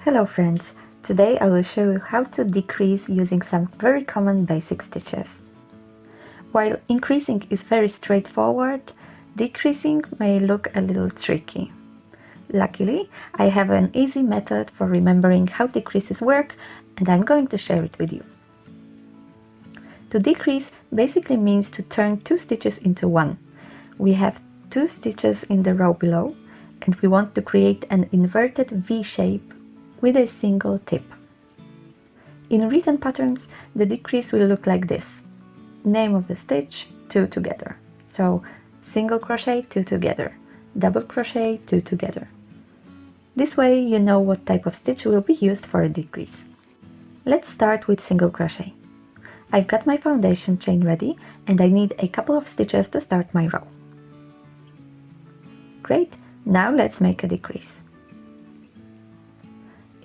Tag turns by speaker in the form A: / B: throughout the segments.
A: Hello friends! Today I will show you how to decrease using some very common basic stitches. While increasing is very straightforward, decreasing may look a little tricky. Luckily, I have an easy method for remembering how decreases work, and I'm going to share it with you. To decrease basically means to turn two stitches into one. We have two stitches in the row below, and we want to create an inverted V shape with a single tip. In written patterns, the decrease will look like this. Name of the stitch, 2 together. So single crochet, 2 together. Double crochet, 2 together. This way you know what type of stitch will be used for a decrease. Let's start with single crochet. I've got my foundation chain ready and I need a couple of stitches to start my row. Great, now let's make a decrease.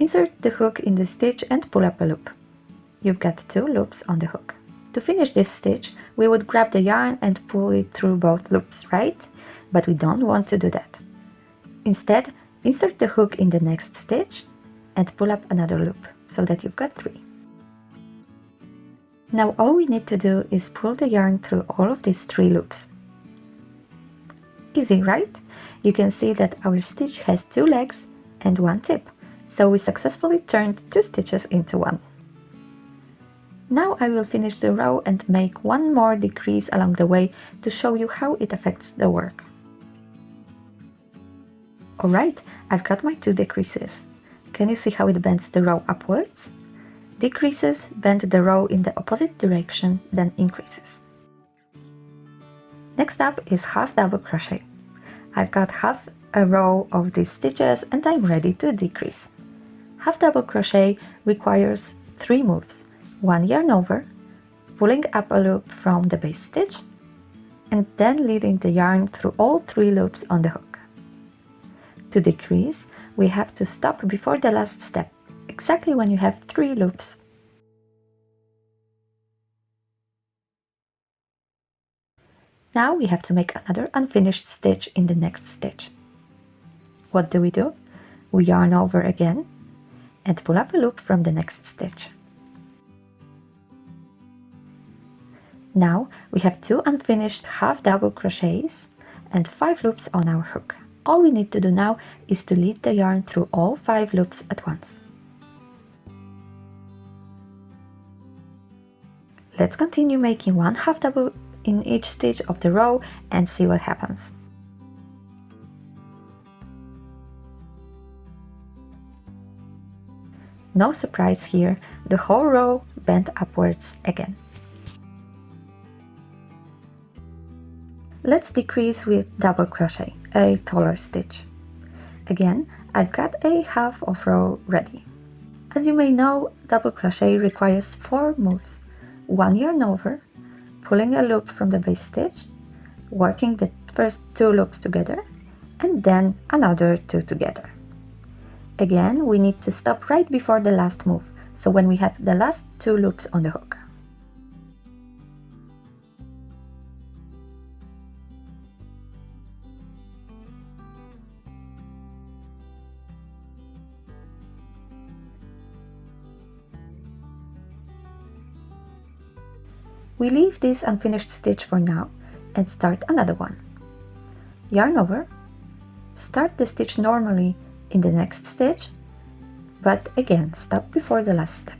A: Insert the hook in the stitch and pull up a loop. You've got 2 loops on the hook. To finish this stitch, we would grab the yarn and pull it through both loops, right? But we don't want to do that. Instead, insert the hook in the next stitch and pull up another loop, so that you've got 3. Now all we need to do is pull the yarn through all of these 3 loops. Easy, right? You can see that our stitch has 2 legs and 1 tip. So we successfully turned 2 stitches into 1. Now I will finish the row and make one more decrease along the way to show you how it affects the work. Alright, I've got my 2 decreases. Can you see how it bends the row upwards? Decreases bend the row in the opposite direction than increases. Next up is half double crochet. I've got half a row of these stitches and I'm ready to decrease. Half double crochet requires 3 moves: 1 yarn over, pulling up a loop from the base stitch, and then leading the yarn through all 3 loops on the hook. To decrease, we have to stop before the last step, exactly when you have 3 loops. Now we have to make another unfinished stitch in the next stitch. What do? We yarn over again and pull up a loop from the next stitch. Now we have 2 unfinished half double crochets and 5 loops on our hook. All we need to do now is to lead the yarn through all 5 loops at once. Let's continue making 1 half double in each stitch of the row and see what happens. No surprise here, the whole row bent upwards again. Let's decrease with double crochet, a taller stitch. Again, I've got a half of row ready. As you may know, double crochet requires 4 moves: 1 yarn over, pulling a loop from the base stitch, working the first 2 loops together, and then another 2 together. Again, we need to stop right before the last move, so when we have the last 2 loops on the hook. We leave this unfinished stitch for now and start another one. Yarn over, start the stitch normally in the next stitch, but again stop before the last step.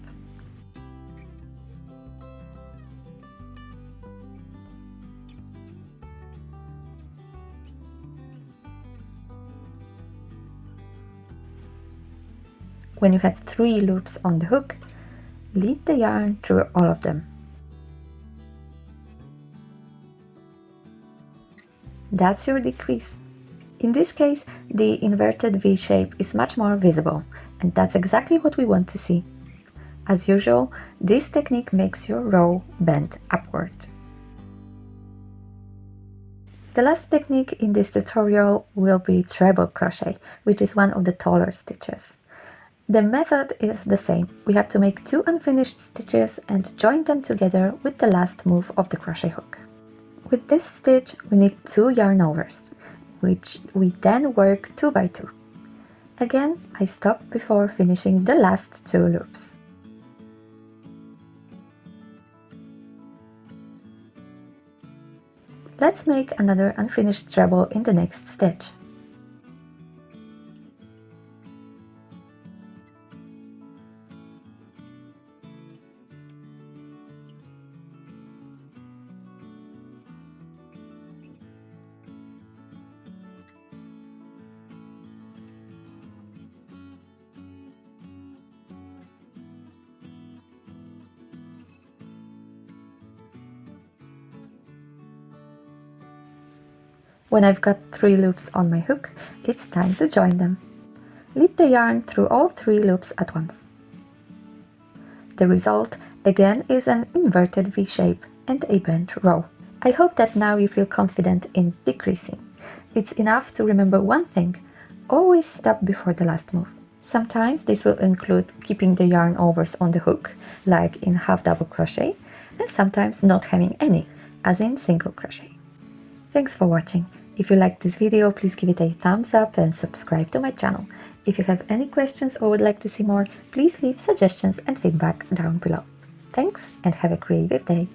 A: When you have 3 loops on the hook, lead the yarn through all of them. That's your decrease. In this case, the inverted V shape is much more visible, and that's exactly what we want to see. As usual, this technique makes your row bend upward. The last technique in this tutorial will be treble crochet, which is one of the taller stitches. The method is the same. We have to make 2 unfinished stitches and join them together with the last move of the crochet hook. With this stitch, we need 2 yarn overs, which we then work 2 by 2. Again, I stop before finishing the last 2 loops. Let's make another unfinished treble in the next stitch. When I've got 3 loops on my hook, it's time to join them. Lead the yarn through all 3 loops at once. The result, again, is an inverted V shape and a bent row. I hope that now you feel confident in decreasing. It's enough to remember one thing: always stop before the last move. Sometimes this will include keeping the yarn overs on the hook, like in half double crochet, and sometimes not having any, as in single crochet. Thanks for watching. If you liked this video, please give it a thumbs up and subscribe to my channel. If you have any questions or would like to see more, please leave suggestions and feedback down below. Thanks and have a creative day!